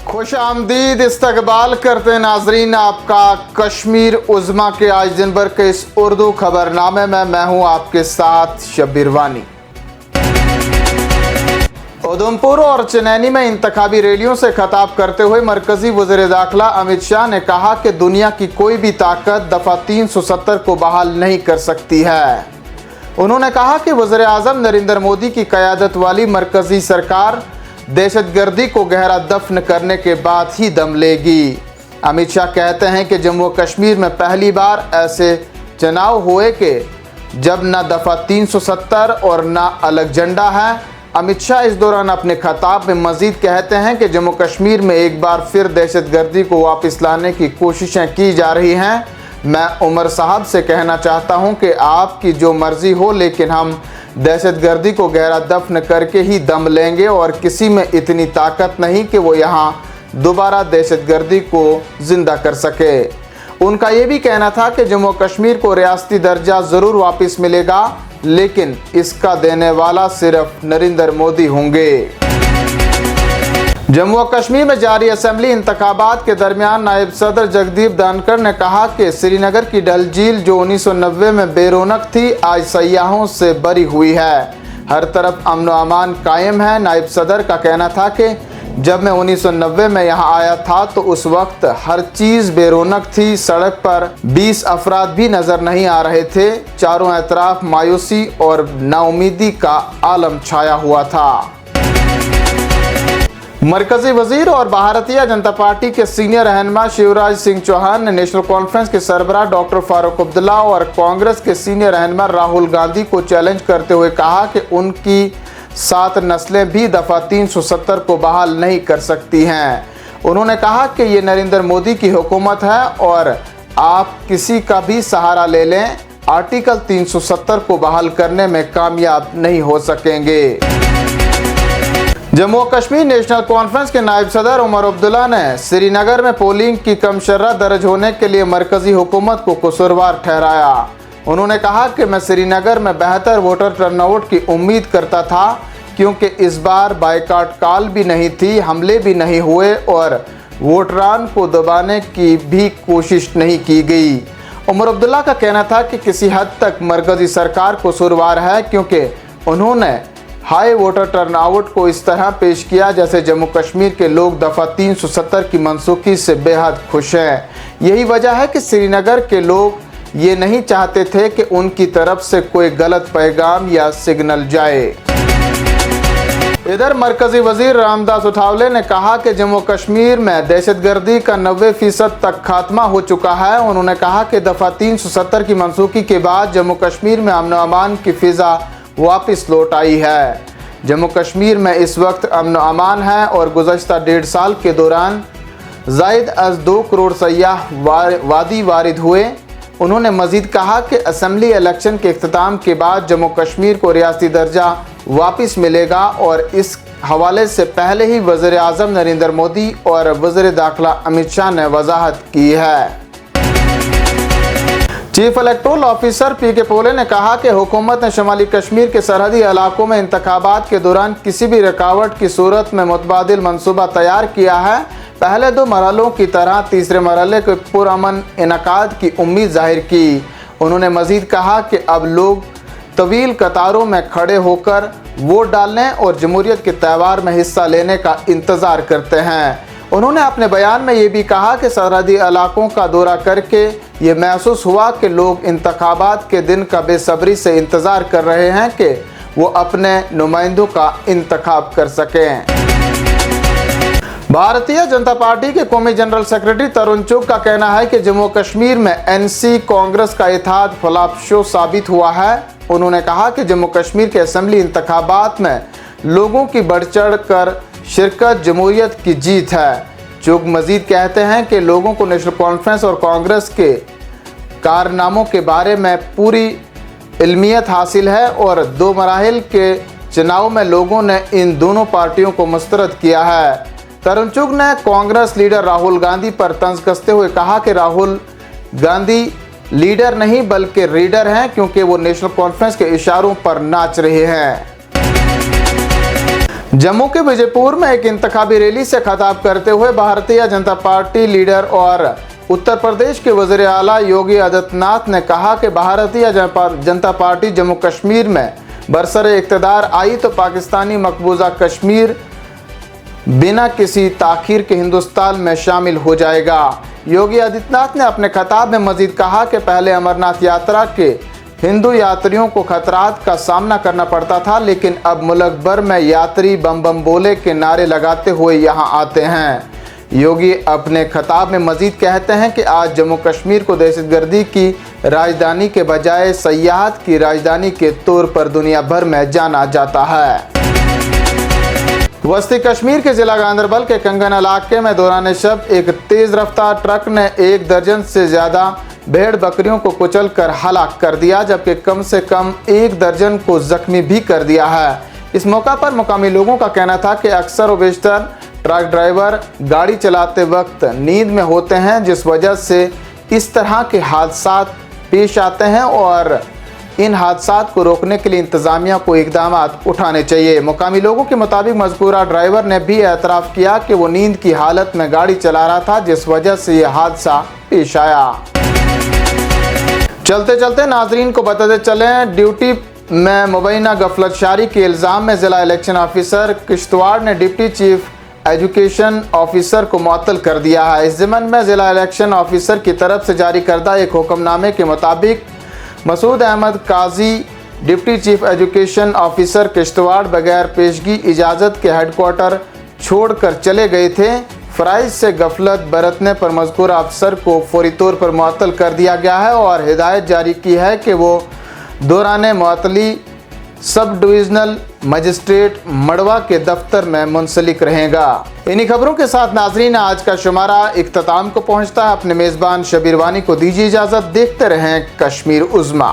खुश आमदीद इस्तकबाल करते नाजरीन आपका कश्मीर उज़्मा के आज दिन भर के इस उर्दू खबरनामे में मैं हूं आपके साथ शब्बीर वानी। उधमपुर और चनैनी में इंतखाबी रैलियों से खिताब करते हुए मरकजी वज़ीर दाखिला अमित शाह ने कहा कि दुनिया की कोई भी ताकत दफ़ा 370 को बहाल नहीं कर सकती है। उन्होंने कहा कि वज़ीर आज़म नरेंद्र मोदी की क़यादत वाली मरकजी सरकार दहशतगर्दी को गहरा दफन करने के बाद ही दम लेगी। अमित शाह कहते हैं कि जम्मू कश्मीर में पहली बार ऐसे चुनाव हुए कि जब न दफ़ा 370 और न अलग झंडा है। अमित शाह इस दौरान अपने खिताब में मज़ीद कहते हैं कि जम्मू कश्मीर में एक बार फिर दहशतगर्दी को वापस लाने की कोशिशें की जा रही हैं। मैं उमर साहब से कहना चाहता हूं कि आपकी जो मर्ज़ी हो, लेकिन हम दहशतगर्दी को गहरा दफन करके ही दम लेंगे और किसी में इतनी ताकत नहीं कि वो यहाँ दोबारा दहशतगर्दी को ज़िंदा कर सके। उनका ये भी कहना था कि जम्मू कश्मीर को रियासती दर्जा ज़रूर वापस मिलेगा, लेकिन इसका देने वाला सिर्फ नरेंद्र मोदी होंगे। जम्मू कश्मीर में जारी असेंबली इंतखाबात के दरमियान नायब सदर जगदीप धनखड़ ने कहा कि श्रीनगर की डल झील जो 1990 में बेरौनक थी, आज सयाहों से भरी हुई है। हर तरफ अमन व अमान कायम है। नायब सदर का कहना था कि जब मैं 1990 में यहाँ आया था तो उस वक्त हर चीज़ बेरौनक थी। सड़क पर 20 अफराद भी नज़र नहीं आ रहे थे। चारों तरफ मायूसी और नाउमीदी का आलम छाया हुआ था। मरकजी वजीर और भारतीय जनता पार्टी के सीनियर रहनुमा शिवराज सिंह चौहान ने नेशनल कॉन्फ्रेंस के सरबराह डॉक्टर फारूक अब्दुल्ला और कांग्रेस के सीनियर रहनुमा राहुल गांधी को चैलेंज करते हुए कहा कि उनकी 7 नस्लें भी दफ़ा 370 को बहाल नहीं कर सकती हैं। उन्होंने कहा कि ये नरेंद्र मोदी की हुकूमत है और आप किसी का भी सहारा ले लें, आर्टिकल 370 को बहाल करने में कामयाब नहीं हो सकेंगे। जम्मू कश्मीर नेशनल कॉन्फ्रेंस के नायब सदर उमर अब्दुल्ला ने श्रीनगर में पोलिंग की कम शर्रा दर्ज होने के लिए मरकजी हुकूमत को कसूरवार ठहराया। उन्होंने कहा कि मैं श्रीनगर में बेहतर वोटर टर्नआउट की उम्मीद करता था, क्योंकि इस बार बायकॉट कॉल भी नहीं थी, हमले भी नहीं हुए और वोटरान को दबाने की भी कोशिश नहीं की गई। उमर अब्दुल्ला का कहना था कि किसी हद तक मरकजी सरकार कसूरवार है, क्योंकि उन्होंने हाई वोटर टर्नआउट को इस तरह पेश किया जैसे जम्मू कश्मीर के लोग दफ़ा 370 की मनसूखी से बेहद खुश हैं। यही वजह है कि श्रीनगर के लोग ये नहीं चाहते थे कि उनकी तरफ से कोई गलत पैगाम या सिग्नल जाए। इधर मरकजी वजीर रामदास अठावले ने कहा कि जम्मू कश्मीर में दहशतगर्दी का 90% तक खात्मा हो चुका है। उन्होंने कहा कि दफ़ा 370 की मनसूखी के बाद जम्मू कश्मीर में अमन अमान की फ़िज़ा वापस लौट आई है। जम्मू कश्मीर में इस वक्त अमन अमान है और गुज़श्ता 1.5 साल के दौरान ज़ायद अज़ 2 करोड़ सयाह वादी वारिद हुए। उन्होंने मज़ीद कहा कि असम्बली इलेक्शन के इख्तिताम के बाद जम्मू कश्मीर को रियासती दर्जा वापस मिलेगा और इस हवाले से पहले ही वज़ीर आज़म नरेंद्र मोदी और वज़ीर दाखिला अमित शाह ने वजाहत की है। चीफ इलेक्टोरल ऑफिसर पी के पोले ने कहा कि हुकूमत ने शुमाली कश्मीर के सरहदी इलाकों में इंतखाबात के दौरान किसी भी रुकावट की सूरत में मुतबादिल मंसूबा तैयार किया है। पहले 2 मरहलों की तरह तीसरे मरहले के पुरअमन इनकाद की उम्मीद जाहिर की। उन्होंने मज़ीद कहा कि अब लोग तवील कतारों में खड़े होकर वोट डालने और जमहूरियत के त्यौहार में हिस्सा लेने का इंतज़ार करते हैं। उन्होंने अपने बयान में ये भी कहा कि सरहदी इलाकों का दौरा करके ये महसूस हुआ कि लोग इंतखाबात के दिन का बेसब्री से इंतज़ार कर रहे हैं कि वो अपने नुमाइंदों का इंतखाब कर सकें। भारतीय जनता पार्टी के कौमी जनरल सेक्रेटरी तरुण चुग का कहना है कि जम्मू कश्मीर में एनसी कांग्रेस का इत्तेहाद फ्लॉप शो साबित हुआ है। उन्होंने कहा कि जम्मू कश्मीर के असेंबली इंतखाबात में लोगों की बढ़ चढ़ कर शिरकत जमहूरियत की जीत है। चुग मजीद कहते हैं कि लोगों को नेशनल कॉन्फ्रेंस और कांग्रेस के कारनामों के बारे में पूरी इल्मियत हासिल है और 2 मराहिल के चुनाव में लोगों ने इन दोनों पार्टियों को मुस्तरद किया है। तरुण चुग ने कांग्रेस लीडर राहुल गांधी पर तंज कसते हुए कहा कि राहुल गांधी लीडर नहीं बल्कि रीडर हैं, क्योंकि वो नेशनल कॉन्फ्रेंस के इशारों पर नाच रहे हैं। जम्मू के विजयपुर में एक इंतखाबी रैली से खिताब करते हुए भारतीय जनता पार्टी लीडर और उत्तर प्रदेश के वज़ीर आला योगी आदित्यनाथ ने कहा कि भारतीय जनता पार्टी जम्मू कश्मीर में बरसरे इक़्तिदार आई तो पाकिस्तानी मकबूजा कश्मीर बिना किसी ताख़ीर के हिंदुस्तान में शामिल हो जाएगा। योगी आदित्यनाथ ने अपने खिताब में मजीद कहा कि पहले अमरनाथ यात्रा के हिंदू यात्रियों को खतरात का सामना करना पड़ता था, लेकिन अब मुल्क भर में यात्री बम बम बोले के नारे लगाते हुए यहां आते हैं। योगी अपने खिताब में मजीद कहते हैं कि आज जम्मू कश्मीर को दहशतगर्दी की राजधानी के बजाय सयाहत की राजधानी के तौर पर दुनिया भर में जाना जाता है। वस्ती कश्मीर के जिला गांदरबल के कंगन इलाके में दौरान शब एक तेज रफ्तार ट्रक ने 1 दर्जन से ज़्यादा भेड़ बकरियों को कुचल कर हलाक कर दिया, जबकि कम से कम 1 दर्जन को जख्मी भी कर दिया है। इस मौका पर मुकामी लोगों का कहना था कि अक्सर व बेशतर ट्रक ड्राइवर गाड़ी चलाते वक्त नींद में होते हैं, जिस वजह से इस तरह के हादसा पेश आते हैं और इन हादसात को रोकने के लिए इंतज़ामिया को इकदाम उठाने चाहिए। मुकामी लोगों के मुताबिक मज़कूरा ड्राइवर ने भी एतराफ़ किया कि वो नींद की हालत में गाड़ी चला रहा था, जिस वजह से यह हादसा पेश आया। चलते चलते नाजरीन को बताते चलें, ड्यूटी में मुबैना गफलतशारी के इल्ज़ाम में ज़िला इलेक्शन ऑफिसर किश्तवाड़ ने डिप्टी चीफ एजुकेशन ऑफिसर को मुअत्तल कर दिया है। इस ज़िम्मन में ज़िला इलेक्शन ऑफिसर की तरफ से जारी करदा एक हुक्मनामे के मुताबिक Masood Ahmad Qazi deputy chief education officer Kishtwar बगैर पेशगी इजाज़त के हेडक्वार्टर छोड़कर चले गए थे। फ़राइज़ से गफलत बरतने पर मज़कूरा अफसर को फौरी तौर पर मुअत्तल कर दिया गया है और हिदायत जारी की है कि वो दौरान मुअत्तली सब डिविज़नल मजिस्ट्रेट मड़वा के दफ्तर में मुंसलिक रहेगा। इन्हीं खबरों के साथ नाजरीन आज का शुमारा इख्तिताम को पहुंचता है। अपने मेज़बान शबीर वानी को दीजिए इजाज़त। देखते रहें कश्मीर उज़्मा।